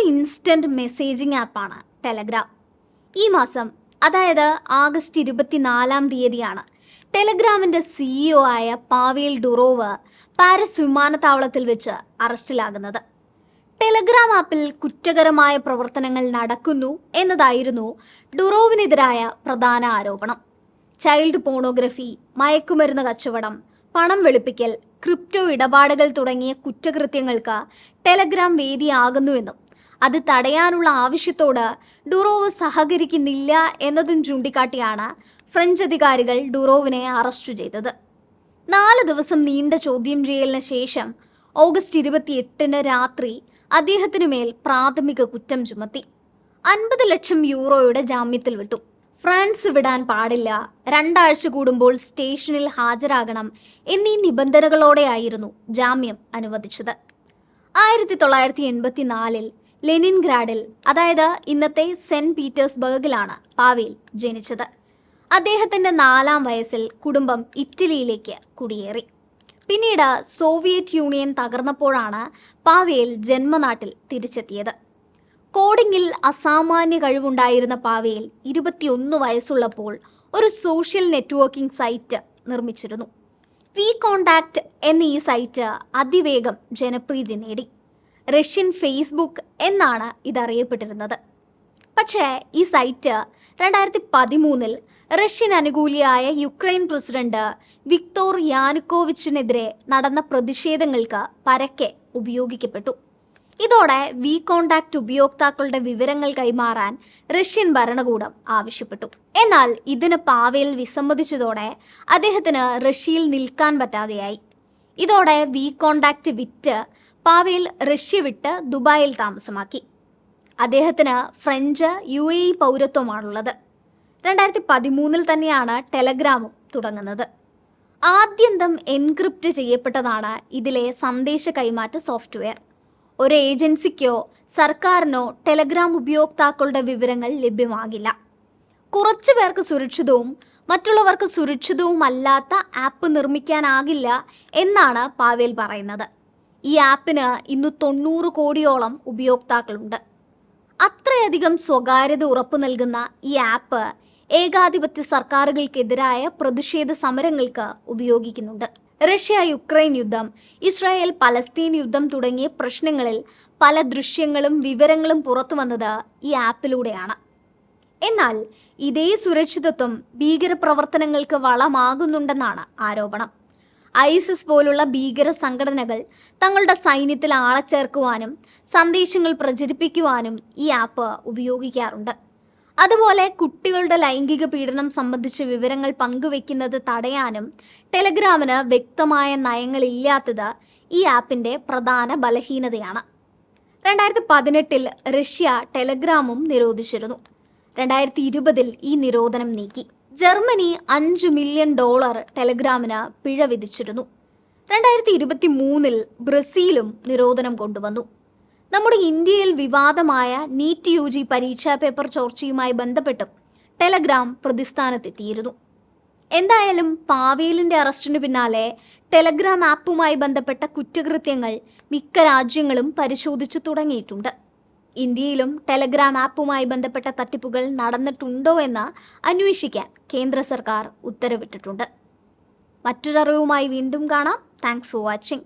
Instant messaging ആപ്പാണ് Telegram. ഈ മാസം, അതായത് ആഗസ്റ്റ് 24 ടെലഗ്രാമിന്റെ CEO ആയ പാവേൽ ഡുറോവ് പാരീസ് വിമാനത്താവളത്തിൽ വെച്ച് അറസ്റ്റിലാകുന്നത്. ടെലഗ്രാം ആപ്പിൽ കുറ്റകരമായ പ്രവർത്തനങ്ങൾ നടക്കുന്നു എന്നതായിരുന്നു ഡുറോവിനെതിരായ പ്രധാന ആരോപണം. ചൈൽഡ് പോണോഗ്രഫി, മയക്കുമരുന്ന് കച്ചവടം, പണം വെളുപ്പിക്കൽ, ക്രിപ്റ്റോ ഇടപാടുകൾ തുടങ്ങിയ കുറ്റകൃത്യങ്ങൾക്ക് ടെലഗ്രാം വേദിയാകുന്നുവെന്നും അത് തടയാനുള്ള ആവശ്യത്തോട് ഡുറോവ് സഹകരിക്കുന്നില്ല എന്നതും ചൂണ്ടിക്കാട്ടിയാണ് ഫ്രഞ്ച് അധികാരികൾ ഡുറോവിനെ അറസ്റ്റ് ചെയ്തത്. 4 ദിവസം നീണ്ട ചോദ്യം ചെയ്യലിന് ശേഷം ഓഗസ്റ്റ് 28 രാത്രി അദ്ദേഹത്തിനു മേൽ പ്രാഥമിക കുറ്റം ചുമത്തി. 50 ലക്ഷം യൂറോയുടെ ജാമ്യത്തിൽ വിട്ടു. ഫ്രാൻസ് വിടാൻ പാടില്ല, 2 ആഴ്ച കൂടുമ്പോൾ സ്റ്റേഷനിൽ ഹാജരാകണം എന്നീ നിബന്ധനകളോടെയായിരുന്നു ജാമ്യം അനുവദിച്ചത്. 1984 ലെനിൻഗ്രാഡിൽ, അതായത് ഇന്നത്തെ സെന്റ് പീറ്റേഴ്സ്ബർഗിലാണ് പാവേൽ ജനിച്ചത്. അദ്ദേഹത്തിന്റെ 4-ാം വയസ്സിൽ കുടുംബം ഇറ്റലിയിലേക്ക് കുടിയേറി. പിന്നീട് സോവിയറ്റ് യൂണിയൻ തകർന്നപ്പോഴാണ് പാവേൽ ജന്മനാട്ടിൽ തിരിച്ചെത്തിയത്. കോഡിംഗിൽ അസാമാന്യ കഴിവുണ്ടായിരുന്ന പാവേൽ 21 വയസ്സുള്ളപ്പോൾ ഒരു സോഷ്യൽ നെറ്റ്വർക്കിംഗ് സൈറ്റ് നിർമ്മിച്ചിരുന്നു. വി കോണ്ടാക്ട് എന്ന ഈ സൈറ്റ് അതിവേഗം ജനപ്രീതി നേടി. റഷ്യൻ ഫേസ്ബുക്ക് എന്നാണ് ഇതറിയപ്പെട്ടിരുന്നത്. പക്ഷേ ഈ സൈറ്റ് 2013 റഷ്യൻ അനുകൂലിയായ യുക്രൈൻ പ്രസിഡന്റ് വിക്ടോർ യാനുക്കോവിച്ചിനെതിരെ നടന്ന പ്രതിഷേധങ്ങൾക്ക് പരക്കെ ഉപയോഗിക്കപ്പെട്ടു. ഇതോടെ വി കോണ്ടാക്ട് ഉപയോക്താക്കളുടെ വിവരങ്ങൾ കൈമാറാൻ റഷ്യൻ ഭരണകൂടം ആവശ്യപ്പെട്ടു. എന്നാൽ ഇതിന് പാവേൽ വിസമ്മതിച്ചതോടെ അദ്ദേഹത്തിന് റഷ്യയിൽ നിൽക്കാൻ പറ്റാതെയായി. ഇതോടെ വി കോണ്ടാക്ട് വിറ്റ് പാവേൽ റഷ്യ വിട്ട് ദുബായിൽ താമസമാക്കി. അദ്ദേഹത്തിന് ഫ്രഞ്ച് UAE പൗരത്വമാണുള്ളത്. 2013 തന്നെയാണ് ടെലഗ്രാമും തുടങ്ങുന്നത്. ആദ്യന്തം എൻക്രിപ്റ്റ് ചെയ്യപ്പെട്ടതാണ് ഇതിലെ സന്ദേശ കൈമാറ്റ സോഫ്റ്റ്വെയർ. ഒരു ഏജൻസിക്കോ സർക്കാരിനോ ടെലഗ്രാം ഉപയോക്താക്കളുടെ വിവരങ്ങൾ ലഭ്യമാകില്ല. കുറച്ചു പേർക്ക് സുരക്ഷിതവും മറ്റുള്ളവർക്ക് സുരക്ഷിതവുമല്ലാത്ത ആപ്പ് നിർമ്മിക്കാനാകില്ല എന്നാണ് പാവേൽ പറയുന്നത്. ഈ ആപ്പിന് ഇന്ന് 90 കോടിയോളം ഉപയോക്താക്കളുണ്ട്. അത്രയധികം സ്വകാര്യത ഉറപ്പു നൽകുന്ന ഈ ആപ്പ് ഏകാധിപത്യ സർക്കാരുകൾക്കെതിരായ പ്രതിഷേധ സമരങ്ങൾക്ക് ഉപയോഗിക്കുന്നുണ്ട്. റഷ്യ യുക്രൈൻ യുദ്ധം, ഇസ്രായേൽ പലസ്തീൻ യുദ്ധം തുടങ്ങിയ പ്രശ്നങ്ങളിൽ പല ദൃശ്യങ്ങളും വിവരങ്ങളും പുറത്തു വന്നത് ഈ ആപ്പിലൂടെയാണ്. എന്നാൽ ഇതേ സുരക്ഷിതത്വം ഭീകരപ്രവർത്തനങ്ങൾക്ക് വളമാകുന്നുണ്ടെന്നാണ് ആരോപണം. ISIS പോലുള്ള ഭീകര സംഘടനകൾ തങ്ങളുടെ സൈന്യത്തിൽ ആളെ ചേർക്കുവാനും സന്ദേശങ്ങൾ പ്രചരിപ്പിക്കുവാനും ഈ ആപ്പ് ഉപയോഗിക്കാറുണ്ട്. അതുപോലെ കുട്ടികളുടെ ലൈംഗിക പീഡനം സംബന്ധിച്ച വിവരങ്ങൾ പങ്കുവെക്കുന്നത് തടയാനും ടെലഗ്രാമിന് വ്യക്തമായ നയങ്ങളില്ലാത്തത് ഈ ആപ്പിൻ്റെ പ്രധാന ബലഹീനതയാണ്. 2018 റഷ്യ ടെലഗ്രാമും നിരോധിച്ചിരുന്നു. 2020 ഈ നിരോധനം നീക്കി. ജർമ്മനി $5 മില്യൺ ടെലഗ്രാമിന് പിഴ വിധിച്ചിരുന്നു. 2023 ബ്രസീലും നിരോധനം കൊണ്ടുവന്നു. നമ്മുടെ ഇന്ത്യയിൽ വിവാദമായ നീറ്റ് UG പരീക്ഷാ പേപ്പർ ചോർച്ചയുമായി ബന്ധപ്പെട്ടും ടെലഗ്രാം പ്രതിസ്ഥാനത്തെത്തിയിരുന്നു. എന്തായാലും പാവേലിൻ്റെ അറസ്റ്റിനു പിന്നാലെ ടെലഗ്രാം ആപ്പുമായി ബന്ധപ്പെട്ട കുറ്റകൃത്യങ്ങൾ മിക്ക രാജ്യങ്ങളും പരിശോധിച്ചു തുടങ്ങിയിട്ടുണ്ട്. ഇന്ത്യയിലും ടെലഗ്രാം ആപ്പുമായി ബന്ധപ്പെട്ട തട്ടിപ്പുകൾ നടന്നിട്ടുണ്ടോ എന്ന് അന്വേഷിക്കാൻ കേന്ദ്ര സർക്കാർ ഉത്തരവിട്ടിട്ടുണ്ട്. മറ്റൊരറിവുമായി വീണ്ടും കാണാം. Thanks for watching.